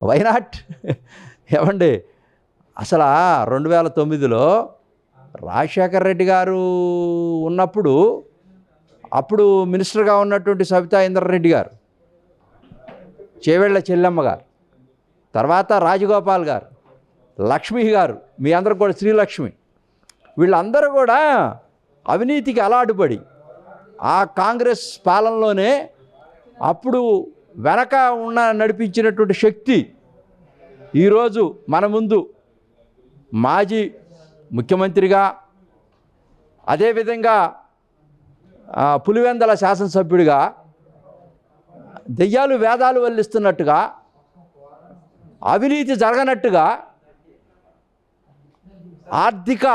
Why not ఏమండి? అసలు 2009లో రాజశేఖర రెడ్డి గారు ఉన్నప్పుడు అప్పుడు మినిస్టర్గా ఉన్నటువంటి సబితా ఇంద్రారెడ్డి గారు, చేవెళ్ళ చెల్లెమ్మ గారు, తర్వాత రాజగోపాల్ గారు, లక్ష్మి గారు, మీ అందరూ కూడా శ్రీలక్ష్మి, వీళ్ళందరూ కూడా అవినీతికి అలవాటుపడి ఆ కాంగ్రెస్ పాలనలోనే అప్పుడు వెనక నడిపించినటువంటి శక్తి ఈరోజు మన ముందు మాజీ ముఖ్యమంత్రిగా, అదేవిధంగా పులివెందల శాసనసభ్యుడిగా దెయ్యాలు వేదాలు వల్లిస్తున్నట్టుగా, అవినీతి జరగనట్టుగా, ఆర్థిక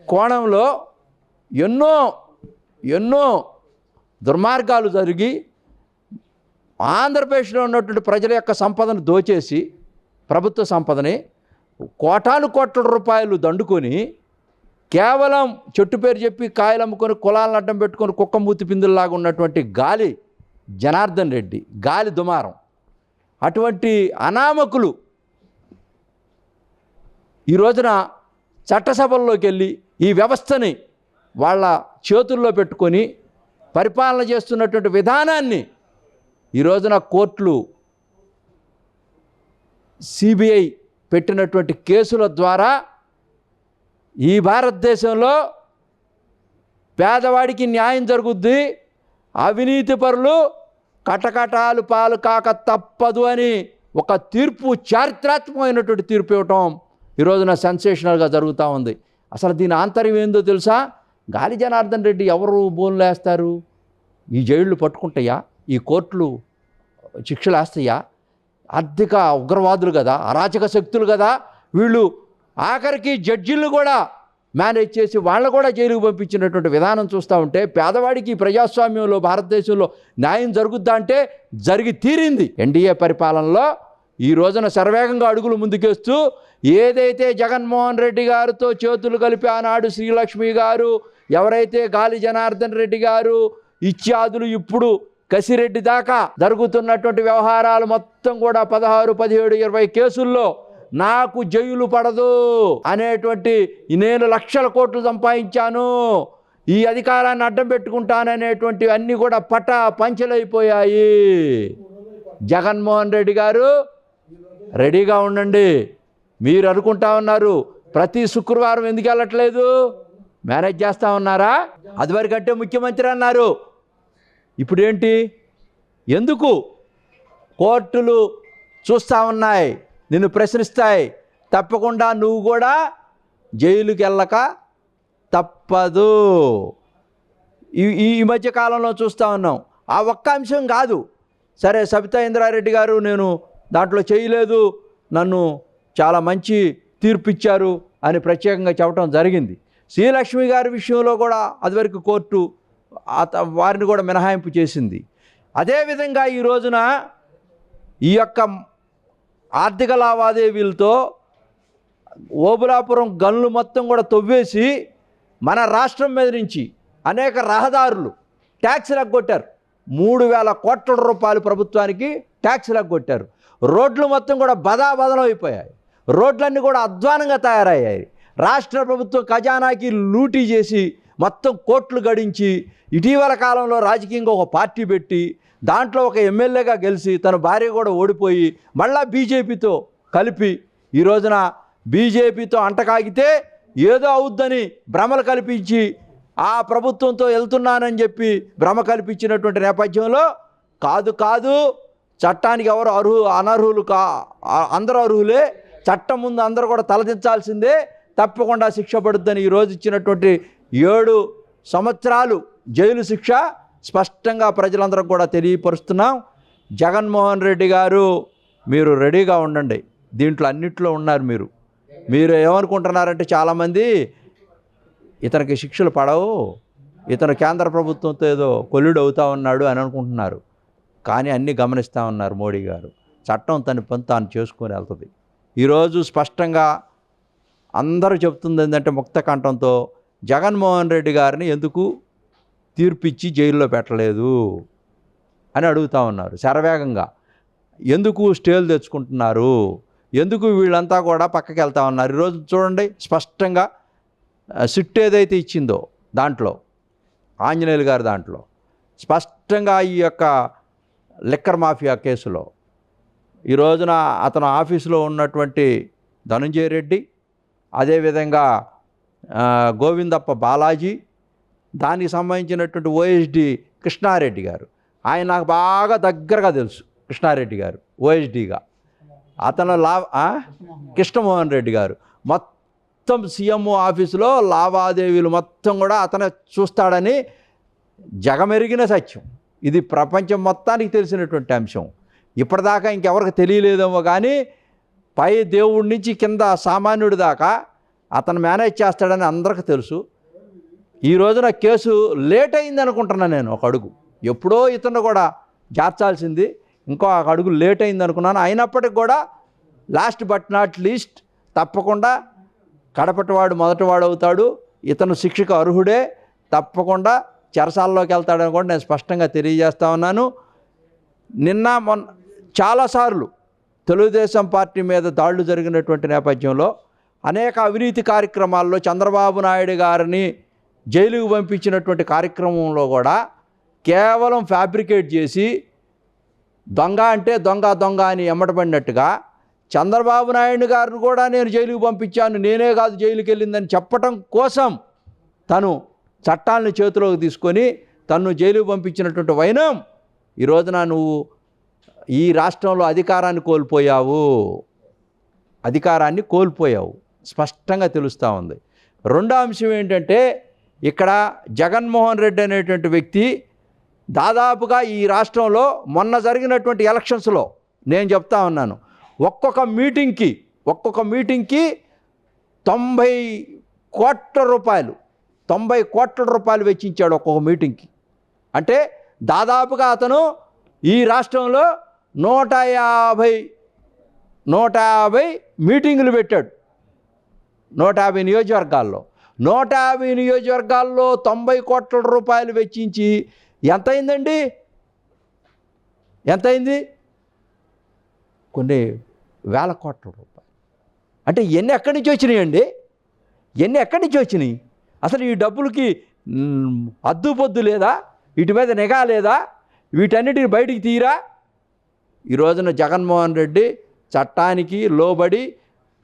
కోణంలో ఎన్నో దుర్మార్గాలు జరిగి ఆంధ్రప్రదేశ్లో ఉన్నటువంటి ప్రజల యొక్క సంపదను దోచేసి, ప్రభుత్వ సంపదని కోటాను కోట్ల రూపాయలు దండుకొని కేవలం చెట్టు పేరు చెప్పి కాయలు అమ్ముకొని కులాలను అడ్డం పెట్టుకొని కుక్క మూతి పిందుల్లాగా ఉన్నటువంటి గాలి జనార్దన్ రెడ్డి, గాలి దుమారం, అటువంటి అనామకులు ఈ రోజున చట్టసభల్లోకి వెళ్ళి ఈ వ్యవస్థని వాళ్ళ చేతుల్లో పెట్టుకొని పరిపాలన చేస్తున్నటువంటి విధానాన్ని ఈ రోజున కోర్టులు, సిబిఐ పెట్టినటువంటి కేసుల ద్వారా ఈ భారతదేశంలో పేదవాడికి న్యాయం జరుగుద్ది, అవినీతి పరులు కటకటాలు పాలు కాక తప్పదు అని ఒక తీర్పు, చారిత్రాత్మకమైనటువంటి తీర్పు ఇవ్వటం ఈ రోజున సెన్సేషనల్గా జరుగుతూ ఉంది. అసలు దీని ఆంతర్యం ఏందో తెలుసా? గాలి జనార్దన్ రెడ్డి ఎవరు బోన్లు వేస్తారు? ఈ జైళ్ళు పట్టుకుంటాయా? ఈ కోర్టులు శిక్షలు వేస్తాయా? ఆర్థిక ఉగ్రవాదులు కదా, అరాచక శక్తులు కదా వీళ్ళు. ఆఖరికి జడ్జిలను కూడా మేనేజ్ చేసి వాళ్ళను కూడా జైలుకు పంపించినటువంటి విధానం చూస్తూ ఉంటే పేదవాడికి ప్రజాస్వామ్యంలో భారతదేశంలో న్యాయం జరుగుద్దా అంటే జరిగి తీరింది. ఎన్డీఏ పరిపాలనలో ఈ రోజున శరవేగంగా అడుగులు ముందుకేస్తూ ఏదైతే జగన్మోహన్ రెడ్డి గారితో చేతులు కలిపి ఆనాడు శ్రీలక్ష్మి గారు, ఎవరైతే గాలి జనార్దన్ రెడ్డి గారు ఇత్యాదులు, ఇప్పుడు కసిరెడ్డి దాకా జరుగుతున్నటువంటి వ్యవహారాలు మొత్తం కూడా 16, 17, 20 కేసుల్లో నాకు జైలు పడదు అనేటువంటి, నేను లక్షల కోట్లు సంపాదించాను, ఈ అధికారాన్ని అడ్డం పెట్టుకుంటాననేటువంటి అన్నీ కూడా పంచలైపోయాయి. జగన్మోహన్ రెడ్డి గారు రెడీగా ఉండండి. మీరు అనుకుంటా ఉన్నారు ప్రతి శుక్రవారం ఎందుకు వెళ్ళట్లేదు, మేనేజ్ చేస్తూ ఉన్నారా? అదివరకంటే ముఖ్యమంత్రి అన్నారు, ఇప్పుడేంటి? ఎందుకు? కోర్టులు చూస్తూ ఉన్నాయి, నిన్ను ప్రశ్నిస్తాయి, తప్పకుండా నువ్వు కూడా జైలుకి వెళ్ళక తప్పదు. ఈ మధ్యకాలంలో చూస్తూ ఉన్నాం. ఆ ఒక్క అంశం కాదు, సరే సబితా ఇంద్రారెడ్డి గారు నేను దాంట్లో చేయలేదు, నన్ను చాలా మంచి తీర్పు ఇచ్చారు అని ప్రత్యేకంగా చెప్పడం జరిగింది. శ్రీలక్ష్మి గారి విషయంలో కూడా అదివరకు కోర్టు వారిని కూడా మినహాయింపు చేసింది. అదేవిధంగా ఈ రోజున ఈ యొక్క ఆర్థిక లావాదేవీలతో ఓబులాపురం గనులు మొత్తం కూడా తవ్వేసి మన రాష్ట్రం మీద నుంచి అనేక రహదారులు ట్యాక్స్లు ఎగ్గొట్టారు. 3,000 కోట్ల రూపాయలు ప్రభుత్వానికి ట్యాక్స్లు ఎగ్గొట్టారు. రోడ్లు మొత్తం కూడా బదాబదలం అయిపోయాయి. రోడ్లన్నీ కూడా అధ్వానంగా తయారయ్యాయి. రాష్ట్ర ప్రభుత్వం ఖజానాకి లూటీ చేసి మొత్తం కోట్లు గడించి ఇటీవల కాలంలో రాజకీయంగా ఒక పార్టీ పెట్టి దాంట్లో ఒక ఎమ్మెల్యేగా గెలిచి తన భార్య కూడా ఓడిపోయి మళ్ళా బీజేపీతో కలిపి ఈ రోజున బీజేపీతో అంటకాగితే ఏదో అవుద్దని భ్రమలు కల్పించి ఆ ప్రభుత్వంతో వెళ్తున్నానని చెప్పి భ్రమ కల్పించినటువంటి నేపథ్యంలో కాదు చట్టానికి ఎవరు అనర్హులు అందరూ అర్హులే, చట్టం ముందు అందరూ కూడా తలదించాల్సిందే, తప్పకుండా శిక్ష పడుద్దని ఈరోజు ఇచ్చినటువంటి 7 సంవత్సరాలు జైలు శిక్ష స్పష్టంగా ప్రజలందరూ కూడా తెలియపరుస్తున్నాం. జగన్మోహన్ రెడ్డి గారు మీరు రెడీగా ఉండండి. దీంట్లో అన్నిట్లో ఉన్నారు. మీరు ఏమనుకుంటున్నారంటే చాలామంది ఇతనికి శిక్షలు పడవు, ఇతను కేంద్ర ప్రభుత్వంతో ఏదో కొల్లుడు అవుతా ఉన్నాడు అని అనుకుంటున్నారు. కానీ అన్నీ గమనిస్తూ ఉన్నారు మోడీ గారు. చట్టం తన పని తాను చేసుకొని వెళ్తుంది. ఈరోజు స్పష్టంగా అందరూ చెప్తుంది ఏంటంటే ముక్త కంఠంతో జగన్మోహన్ రెడ్డి గారిని ఎందుకు తీర్పిచ్చి జైల్లో పెట్టలేదు అని అడుగుతూ ఉన్నారు శరవేగంగా. ఎందుకు స్టేలు తెచ్చుకుంటున్నారు, ఎందుకు వీళ్ళంతా కూడా పక్కకి వెళ్తా ఉన్నారు? ఈరోజు చూడండి స్పష్టంగా సిట్ ఏదైతే ఇచ్చిందో దాంట్లో, ఆంజనేయులు గారి దాంట్లో స్పష్టంగా ఈ యొక్క లిక్కర్ మాఫియా కేసులో ఈ రోజున అతను ఆఫీసులో ఉన్నటువంటి ధనంజయ రెడ్డి, అదేవిధంగా గోవిందప్ప బాలాజీ, దానికి సంబంధించినటువంటి ఓఎస్డి కృష్ణారెడ్డి గారు, ఆయన నాకు బాగా దగ్గరగా తెలుసు. కృష్ణారెడ్డి గారు ఓఎస్డిగా, అతను కృష్ణమోహన్ రెడ్డి గారు మొత్తం సీఎంఓ ఆఫీసులో లావాదేవీలు మొత్తం కూడా అతనే చూస్తాడని జగమెరిగిన సత్యం. ఇది ప్రపంచం మొత్తానికి తెలిసినటువంటి అంశం. ఇప్పటిదాకా ఇంకెవరికి తెలియలేదేమో కానీ పై దేవుడి నుంచి కింద సామాన్యుడి దాకా అతను మేనేజ్ చేస్తాడని అందరికీ తెలుసు. ఈ రోజున కేసు లేట్ అయింది అనుకుంటున్నాను నేను. ఒక అడుగు ఎప్పుడో ఇతను కూడా చేర్చాల్సింది, ఇంకో ఒక అడుగు లేట్ అయింది అనుకున్నాను. అయినప్పటికి కూడా లాస్ట్ బట్ నాట్ లీస్ట్ తప్పకుండా కడపటివాడు మొదటివాడు అవుతాడు. ఇతను శిక్షకు అర్హుడే, తప్పకుండా చెరసాల్లోకి వెళ్తాడని కూడా నేను స్పష్టంగా తెలియజేస్తా ఉన్నాను. నిన్న మొన్న చాలాసార్లు తెలుగుదేశం పార్టీ మీద దాడులు జరిగినటువంటి నేపథ్యంలో అనేక అవినీతి కార్యక్రమాల్లో చంద్రబాబు నాయుడు గారిని జైలుకు పంపించినటువంటి కార్యక్రమంలో కూడా కేవలం ఫ్యాబ్రికేట్ చేసి దొంగ అంటే దొంగ దొంగ అని ఎమ్మటపడినట్టుగా చంద్రబాబు నాయుడు గారిని కూడా నేను జైలుకు పంపించాను, నేనే కాదు జైలుకి వెళ్ళిందని చెప్పటం కోసం తను చట్టాలను చేతిలోకి తీసుకొని తను జైలుకు పంపించినటువంటి వైనం ఈ రోజున నువ్వు ఈ రాష్ట్రంలో అధికారాన్ని కోల్పోయావు, స్పష్టంగా తెలుస్తూ ఉంది. రెండో అంశం ఏంటంటే, ఇక్కడ జగన్మోహన్ రెడ్డి అనేటువంటి వ్యక్తి దాదాపుగా ఈ రాష్ట్రంలో మొన్న జరిగినటువంటి ఎలక్షన్స్లో నేను చెప్తా ఉన్నాను, ఒక్కొక్క మీటింగ్కి 90 కోట్ల రూపాయలు వెచ్చించాడు ఒక్కొక్క మీటింగ్కి. అంటే దాదాపుగా అతను ఈ రాష్ట్రంలో 150 మీటింగులు పెట్టాడు. 150 నియోజకవర్గాల్లో 90 కోట్ల రూపాయలు వెచ్చించి ఎంతైందండి? కొన్ని వేల కోట్ల రూపాయలు. అంటే ఎన్ని ఎక్కడి నుంచి వచ్చినాయండి? అసలు ఈ డబ్బులకి అద్దుపొద్దు లేదా? వీటి మీద నిఘా లేదా? వీటన్నిటిని బయటికి తీరా? ఈ రోజున జగన్మోహన్ రెడ్డి చట్టానికి లోబడి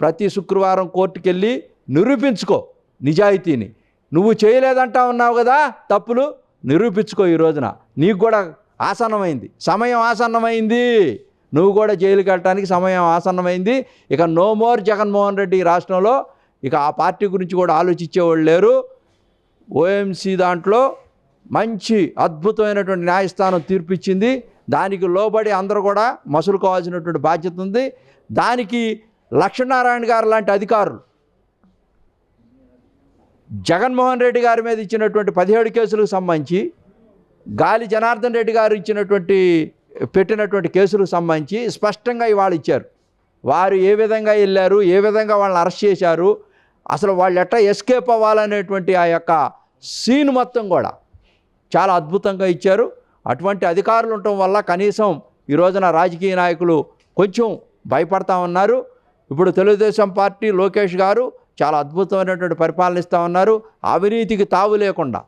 ప్రతి శుక్రవారం కోర్టుకు వెళ్ళి నిరూపించుకో నిజాయితీని. నువ్వు చేయలేదంటా ఉన్నావు కదా తప్పులు, నిరూపించుకో. ఈ రోజున నీకు కూడా సమయం ఆసన్నమైంది. నువ్వు కూడా జైలుకి వెళ్ళటానికి సమయం ఆసన్నమైంది. ఇక నో మోర్ జగన్మోహన్ రెడ్డి ఈ రాష్ట్రంలో. ఇక ఆ పార్టీ గురించి కూడా ఆలోచించేవాళ్ళు లేరు. ఓఎంసీ దాంట్లో మంచి అద్భుతమైనటువంటి న్యాయస్థానం తీర్పిచ్చింది. దానికి లోబడి అందరూ కూడా మసులుకోవాల్సినటువంటి బాధ్యత ఉంది. దానికి లక్ష్మీనారాయణ గారు లాంటి అధికారులు జగన్మోహన్ రెడ్డి గారి మీద ఇచ్చినటువంటి 17 కేసులకు సంబంధించి, గాలి జనార్దన్ రెడ్డి గారు పెట్టినటువంటి కేసులకు సంబంధించి స్పష్టంగా ఇవాళ ఇచ్చారు. వారు ఏ విధంగా వెళ్ళారు, ఏ విధంగా వాళ్ళని అరెస్ట్ చేశారు, అసలు వాళ్ళు ఎట్లా ఎస్కేప్ అవ్వాలనేటువంటి ఆ యొక్క సీన్ మొత్తం కూడా చాలా అద్భుతంగా ఇచ్చారు. అటువంటి అధికారులు ఉండటం వల్ల కనీసం ఈ రోజున రాజకీయ నాయకులు కొంచెం భయపడతా ఉన్నారు. ఇప్పుడు తెలుగుదేశం పార్టీ లోకేష్ గారు చాలా అద్భుతమైనటువంటి పరిపాలన ఇస్తూ ఉన్నారు. అవినీతికి తావు లేకుండా